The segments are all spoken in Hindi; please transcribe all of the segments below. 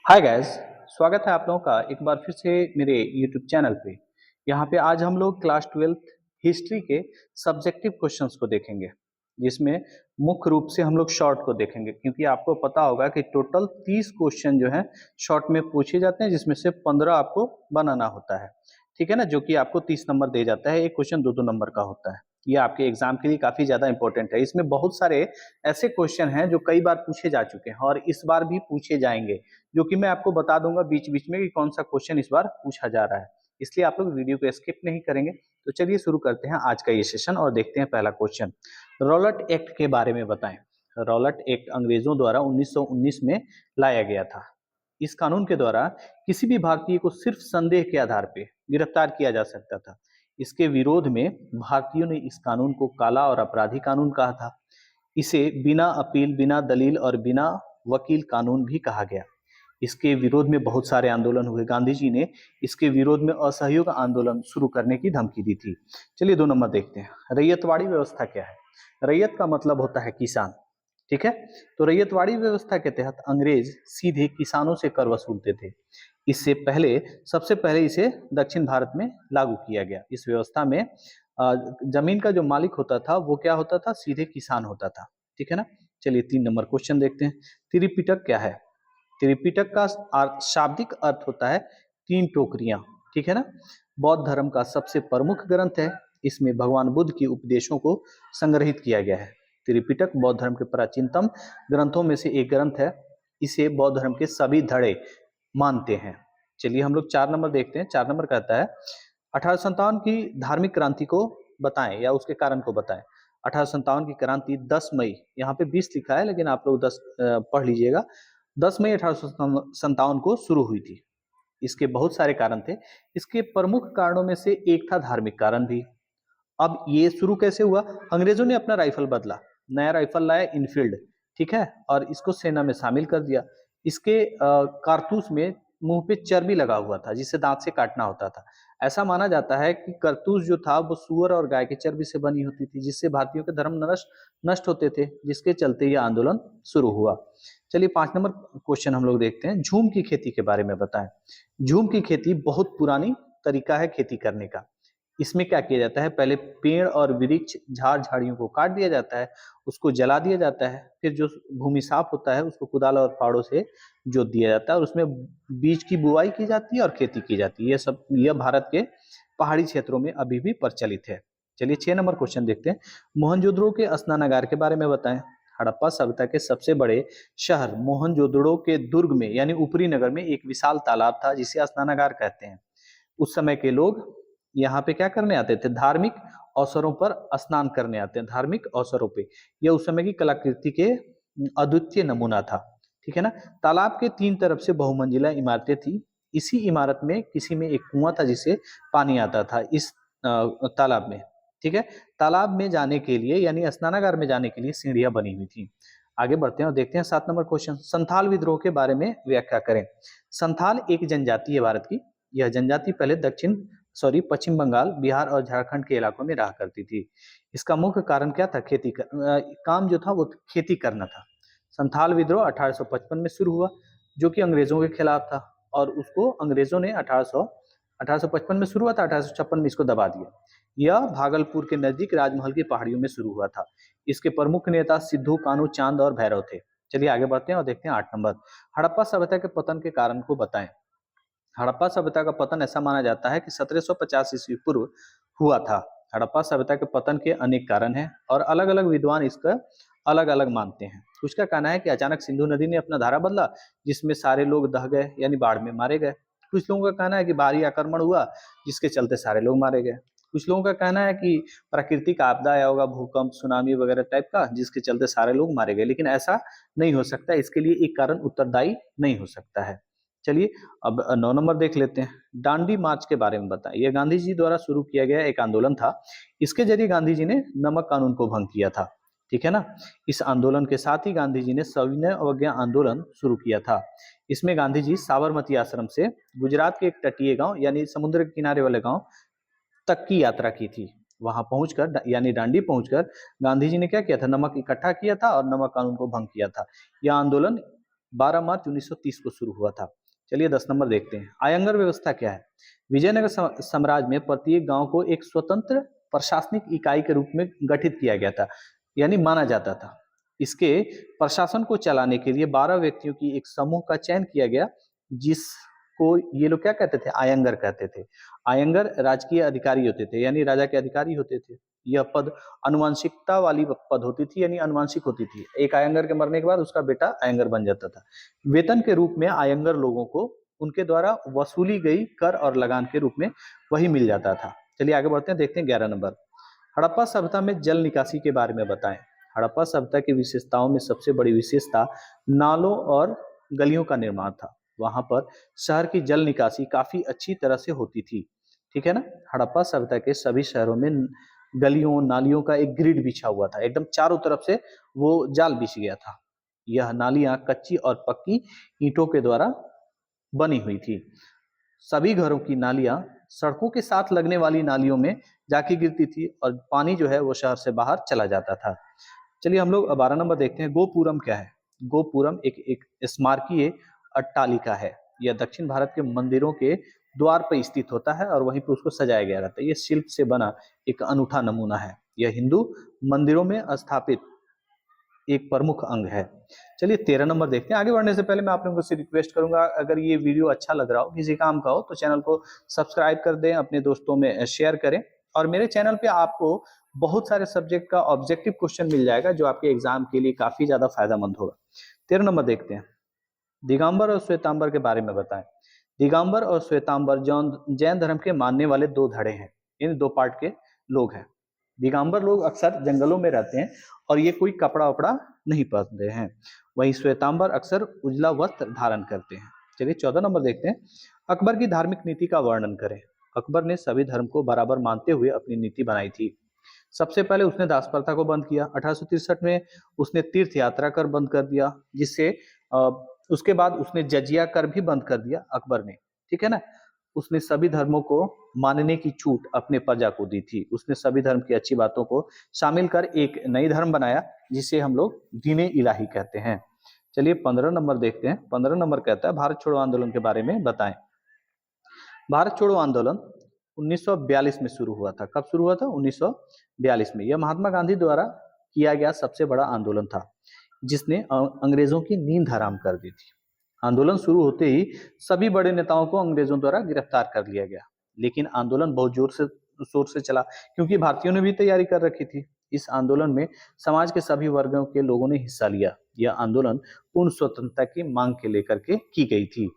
Hi guys. स्वागत है आप लोगों का एक बार फिर से मेरे यूट्यूब चैनल पे। यहाँ पे आज हम लोग क्लास 12th हिस्ट्री के सब्जेक्टिव क्वेश्चंस को देखेंगे, जिसमें मुख्य रूप से हम लोग शॉर्ट को देखेंगे, क्योंकि आपको पता होगा कि टोटल 30 क्वेश्चन जो है शॉर्ट में पूछे जाते हैं, जिसमें से 15 आपको बनाना होता है। ठीक है ना, जो कि आपको 30 नंबर दे जाता है। एक क्वेश्चन 2-2 नंबर का होता है। ये आपके एग्जाम के लिए काफी ज्यादा इंपॉर्टेंट है। इसमें बहुत सारे ऐसे क्वेश्चन हैं जो कई बार पूछे जा चुके हैं और इस बार भी पूछे जाएंगे, जो कि मैं आपको बता दूंगा बीच बीच में कि कौन सा क्वेश्चन इस बार पूछा जा रहा है। इसलिए आप लोग वीडियो को स्किप नहीं करेंगे। तो चलिए शुरू करते हैं आज का ये सेशन और देखते हैं पहला क्वेश्चन। रॉलट एक्ट के बारे में बताएं। रॉलट एक्ट अंग्रेजों द्वारा 1919 में लाया गया था। इस कानून के द्वारा किसी भी भारतीय को सिर्फ संदेह के आधार पर गिरफ्तार किया जा सकता था। इसके विरोध में भारतीयों ने इस कानून को काला और अपराधी कानून कहा था। इसे बिना अपील, बिना दलील और बिना वकील कानून भी कहा गया। इसके विरोध में बहुत सारे आंदोलन हुए। गांधी जी ने इसके विरोध में असहयोग आंदोलन शुरू करने की धमकी दी थी। चलिए 2 नंबर देखते हैं। रैयतवाड़ी व्यवस्था क्या है? रैयत का मतलब होता है किसान। ठीक है, तो रैयतवाड़ी व्यवस्था के तहत अंग्रेज सीधे किसानों से कर वसूलते थे। इससे पहले सबसे पहले इसे दक्षिण भारत में लागू किया गया। इस व्यवस्था में जमीन का जो मालिक होता था वो क्या होता था? सीधे किसान होता था। ठीक है ना। चलिए 3 नंबर क्वेश्चन देखते हैं। त्रिपिटक क्या है? त्रिपिटक का शाब्दिक अर्थ होता है 3 टोकरियां। ठीक है ना। बौद्ध धर्म का सबसे प्रमुख ग्रंथ है। इसमें भगवान बुद्ध के उपदेशों को संग्रहित किया गया है। त्रिपिटक बौद्ध धर्म के प्राचीनतम ग्रंथों में से एक ग्रंथ है। इसे बौद्ध धर्म के सभी धड़े मानते हैं। चलिए हम लोग 4 नंबर देखते हैं। 4 नंबर कहता है 1857 की धार्मिक क्रांति को बताएं या उसके कारण को बताएं। 1857 की क्रांति 10 मई, यहाँ पे 20 लिखा है लेकिन आप लोग 10 पढ़ लीजिएगा। 10 मई 1857 को शुरू हुई थी। इसके बहुत सारे कारण थे। इसके प्रमुख कारणों में से एक था धार्मिक कारण भी। अब ये शुरू कैसे हुआ? अंग्रेजों ने अपना राइफल बदला, नया राइफल लाया इनफील्ड। ठीक है, और इसको सेना में शामिल कर दिया। इसके कारतूस में मुंह पे चर्बी लगा हुआ था, जिसे दांत से काटना होता था। ऐसा माना जाता है कि कारतूस जो था वो सूअर और गाय की चर्बी से बनी होती थी, जिससे भारतीयों के धर्म नष्ट नष्ट होते थे, जिसके चलते यह आंदोलन शुरू हुआ। चलिए 5 नंबर क्वेश्चन हम लोग देखते हैं। झूम की खेती के बारे में बताएं। झूम की खेती बहुत पुरानी तरीका है खेती करने का। इसमें क्या किया जाता है? पहले पेड़ और वृक्ष, झाड़ झाड़ियों को काट दिया जाता है, उसको जला दिया जाता है। फिर जो भूमि साफ होता है उसको कुदाल और फावड़ों से जोत दिया जाता है और उसमें बीज की बुआई की जाती है और खेती की जाती है। यह भारत के पहाड़ी क्षेत्रों में अभी भी प्रचलित है। चलिए 6 नंबर क्वेश्चन देखते हैं। मोहनजोदड़ो के स्नानागार के बारे में बताएं। हड़प्पा सभ्यता के सबसे बड़े शहर मोहनजोदड़ो के दुर्ग में यानी ऊपरी नगर में एक विशाल तालाब था, जिसे स्नानागार कहते हैं। उस समय के लोग यहाँ पे क्या करने आते थे? धार्मिक अवसरों पर स्नान करने आते हैं, धार्मिक अवसरों पे। यह उस समय की कलाकृति के अद्वितीय नमूना था। ठीक है ना। तालाब के 3 तरफ से बहुमंजिला इमारतें थी। इसी इमारत में किसी में एक कुआं था, जिससे पानी आता था इस तालाब में। ठीक है। तालाब में जाने के लिए यानी स्नानागार में जाने के लिए सीढ़ियां बनी हुई थी। आगे बढ़ते हैं और देखते हैं 7 नंबर क्वेश्चन। संथाल विद्रोह के बारे में व्याख्या करें। संथाल एक जनजाति है भारत की। यह जनजाति पहले पश्चिम बंगाल, बिहार और झारखंड के इलाकों में रहा करती थी। इसका मुख्य कारण क्या था? काम जो था वो खेती करना था। संथाल विद्रोह 1855 में शुरू हुआ, जो कि अंग्रेजों के खिलाफ था, और उसको अंग्रेजों ने 1855 में शुरू हुआ था, 1856 में इसको दबा दिया। यह भागलपुर के नजदीक राजमहल की पहाड़ियों में शुरू हुआ था। इसके प्रमुख नेता सिद्धू कान्हू चांद और भैरव थे। चलिए आगे बढ़ते हैं और देखते हैं 8 नंबर। हड़प्पा सभ्यता के पतन के कारण को बताएं। हड़प्पा सभ्यता का पतन ऐसा माना जाता है कि 1750 ईस्वी पूर्व हुआ था। हड़प्पा सभ्यता के पतन के अनेक कारण हैं और अलग अलग विद्वान इसका अलग अलग मानते हैं। कुछ का कहना है कि अचानक सिंधु नदी ने अपना धारा बदला, जिसमें सारे लोग दह गए यानी बाढ़ में मारे गए। कुछ लोगों का कहना है कि भारी आक्रमण हुआ, जिसके चलते सारे लोग मारे गए। कुछ लोगों का कहना है कि प्राकृतिक आपदा आया होगा, भूकंप, सुनामी वगैरह टाइप का, जिसके चलते सारे लोग मारे गए। लेकिन ऐसा नहीं हो सकता, इसके लिए एक कारण उत्तरदायी नहीं हो सकता है। चलिए अब 9 नंबर देख लेते हैं। दांडी मार्च के बारे में बताएं। यह गांधी जी द्वारा शुरू किया गया एक आंदोलन था। इसके जरिए गांधी जी ने नमक कानून को भंग किया था। ठीक है ना। इस आंदोलन के साथ ही गांधी जी ने सविनय अवज्ञा आंदोलन शुरू किया था। इसमें गांधी जी साबरमती आश्रम से गुजरात के एक तटीय गांव यानी समुद्र के किनारे वाले गांव तक की यात्रा की थी। वहां पहुंचकर यानी दांडी पहुंचकर गांधी जी ने क्या किया था? नमक इकट्ठा किया था और नमक कानून को भंग किया था। यह आंदोलन 12 मार्च 1930 को शुरू हुआ था। चलिए 10 नंबर देखते हैं। आयंगर व्यवस्था क्या है? विजयनगर साम्राज्य में प्रत्येक गांव को एक स्वतंत्र प्रशासनिक इकाई के रूप में गठित किया गया था, यानी माना जाता था। इसके प्रशासन को चलाने के लिए 12 व्यक्तियों की एक समूह का चयन किया गया, जिसको ये लोग क्या कहते थे? आयंगर कहते थे। आयंगर राजकीय अधिकारी होते थे, यानी राजा के अधिकारी होते थे। यह पद अनुवांशिकता वाली पद होती थी, यानी अनुवांशिक होती थी। एक आयंगर के मरने के बाद उसका बेटा आयंगर बन जाता था। वेतन के रूप में आयंगर लोगों को उनके द्वारा वसूली गई कर और लगान के रूप में वही मिल जाता था। चलिए आगे बढ़ते हैं, देखते हैं 11 नंबर। हड़प्पा सभ्यता में जल निकासी के बारे में बताएं। हड़प्पा सभ्यता की विशेषताओं में सबसे बड़ी विशेषता नालों और गलियों का निर्माण था। वहां पर शहर की जल निकासी काफी अच्छी तरह से होती थी। ठीक है ना? हड़प्पा सभ्यता के सभी शहरों में गलियों नालियों का एक ग्रिड बिछा हुआ था, एकदम चारों तरफ से वो जाल बिछ गया था। यह नालियां कच्ची और पक्की ईंटों के द्वारा बनी हुई थी। सभी घरों की नालियां सड़कों के साथ लगने वाली नालियों में जाके गिरती थी और पानी जो है वो शहर से बाहर चला जाता था। चलिए हम लोग 12 नंबर देखते हैं। गोपुरम क्या है? गोपुरम एक स्मारकीय अट्टालिका है। यह दक्षिण भारत के मंदिरों के द्वार पर स्थित होता है और वहीं पर उसको सजाया गया रहता है। यह शिल्प से बना एक अनूठा नमूना है। यह हिंदू मंदिरों में स्थापित एक प्रमुख अंग है। चलिए 13 नंबर देखते हैं। आगे बढ़ने से पहले मैं आप लोगों से रिक्वेस्ट करूंगा, अगर ये वीडियो अच्छा लग रहा हो, किसी काम का हो, तो चैनल को सब्सक्राइब कर दें, अपने दोस्तों में शेयर करें। और मेरे चैनल पे आपको बहुत सारे सब्जेक्ट का ऑब्जेक्टिव क्वेश्चन मिल जाएगा, जो आपके एग्जाम के लिए काफी ज्यादा फायदेमंद होगा। 13 नंबर देखते हैं। दिगंबर और श्वेतांबर के बारे में बताएं। दिगंबर और श्वेतांबर जैन धर्म के मानने वाले दो धड़े हैं। इन दो पार्ट के लोग हैं। दिगंबर लोग अक्सर जंगलों में रहते हैं और ये कोई कपड़ा वपड़ा नहीं पहनते हैं। वहीं श्वेतांबर अक्सर उजला वस्त्र धारण करते हैं। चलिए 14 नंबर देखते हैं। अकबर की धार्मिक नीति का वर्णन करें। अकबर ने सभी धर्म को बराबर मानते हुए अपनी नीति बनाई थी। सबसे पहले उसने दास प्रथा को बंद किया। 1863 में उसने तीर्थ यात्रा कर बंद कर दिया, जिससे उसके बाद उसने जजिया कर भी बंद कर दिया अकबर ने। ठीक है ना? उसने सभी धर्मों को मानने की छूट अपने प्रजा को दी थी। उसने सभी धर्म की अच्छी बातों को शामिल कर एक नई धर्म बनाया, जिसे हम लोग दीने इलाही कहते हैं। चलिए 15 नंबर देखते हैं। 15 नंबर कहता है भारत छोड़ो आंदोलन के बारे में बताएं। भारत छोड़ो आंदोलन 1942 में शुरू हुआ था। कब शुरू हुआ था? 1942 में। यह महात्मा गांधी द्वारा किया गया सबसे बड़ा आंदोलन था, जिसने अंग्रेजों की नींद हराम कर दी थी। आंदोलन शुरू होते ही सभी बड़े नेताओं को अंग्रेजों द्वारा गिरफ्तार कर लिया गया, लेकिन आंदोलन बहुत जोर से शोर से चला, क्योंकि भारतीयों ने भी तैयारी कर रखी थी। इस आंदोलन में समाज के सभी वर्गों के लोगों ने हिस्सा लिया। यह आंदोलन पूर्ण स्वतंत्रता की मांग के लेकर के की गई थी।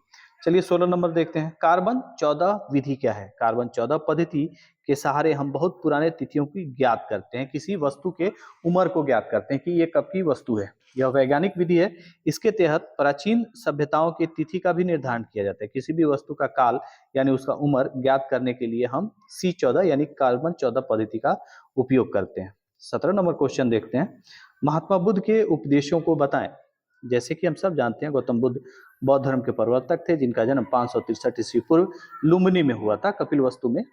चलिए 16 नंबर देखते हैं। कार्बन 14 विधि क्या है? कार्बन 14 पद्धति के सहारे हम बहुत पुराने तिथियों की ज्ञात करते हैं। किसी वस्तु के उम्र को ज्ञात करते हैं कि ये कब की वस्तु है। यह वैज्ञानिक विधि है। इसके तहत प्राचीन सभ्यताओं की तिथि का भी निर्धारण किया जाता है। किसी भी वस्तु का काल यानी उसका उम्र ज्ञात करने के लिए हम C14 यानी कार्बन 14 पद्धति का उपयोग करते हैं। 17 नंबर क्वेश्चन देखते हैं। महात्मा बुद्ध के उपदेशों को बताएं। जैसे कि हम सब जानते हैं, गौतम बुद्ध बौद्ध धर्म के प्रवर्तक थे, जिनका जन्म 563 ईस्वी पूर्व लुम्बिनी में हुआ था, कपिलवस्तु में।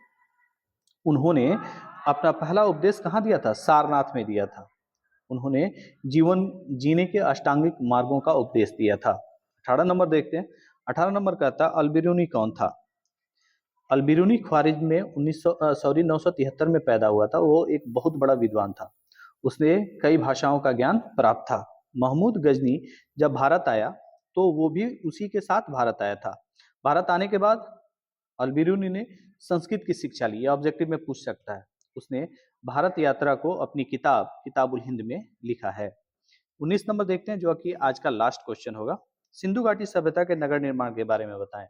उन्होंने अपना पहला उपदेश कहाँ दिया था? सारनाथ में दिया था। उन्होंने जीवन जीने के अष्टांगिक मार्गों का उपदेश दिया था। 18 नंबर देखते हैं। 18 नंबर कहता है अल-बिरूनी कौन था? अल-बिरूनी ख्वारिज में 973 में पैदा हुआ था। वो एक बहुत बड़ा विद्वान था। उसने कई भाषाओं का ज्ञान प्राप्त था। महमूद गजनी जब भारत आया तो वो भी उसी के साथ भारत आया था। भारत आने के बाद अल-बिरूनी ने संस्कृत की शिक्षा ली। यह ऑब्जेक्टिव में पूछ सकता है। उसने भारत यात्रा को अपनी किताबुल हिंद में लिखा है। 19 नंबर देखते हैं, जो कि आज का लास्ट क्वेश्चन होगा। सिंधु घाटी सभ्यता के नगर निर्माण के बारे में बताएं।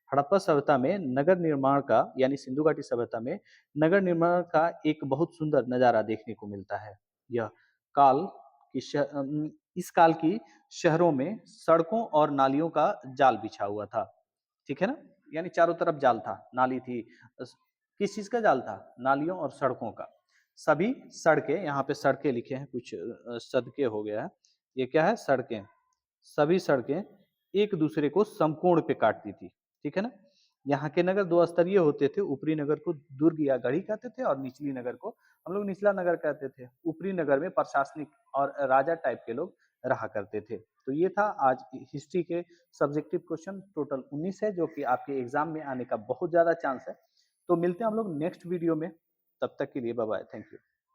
हड़प्पा सभ्यता में नगर निर्माण का यानी सिंधु घाटी सभ्यता में नगर निर्माण का एक बहुत सुंदर नजारा देखने को मिलता है। यह काल की इस काल की शहरों में सड़कों और नालियों का जाल बिछा हुआ था। ठीक है ना? यानी चारों तरफ जाल था, नाली थी। किस चीज का जाल था? नालियों और सड़कों का। सभी सड़कें, यहाँ पे सड़कें लिखे हैं, कुछ सदके हो गया है। ये क्या है? सड़कें। सभी सड़कें एक दूसरे को समकोण पे काटती थी। ठीक है ना? यहाँ के नगर दो स्तरीय होते थे। ऊपरी नगर को दुर्ग या गढ़ी कहते थे और निचली नगर को हम लोग निचला नगर कहते थे। ऊपरी नगर में प्रशासनिक और राजा टाइप के लोग रहा करते थे। तो ये था आज हिस्ट्री के सब्जेक्टिव क्वेश्चन, टोटल 19 है, जो कि आपके एग्जाम में आने का बहुत ज़्यादा चांस है। तो मिलते हैं हम लोग नेक्स्ट वीडियो में, तब तक के लिए बाय बाय, थैंक यू।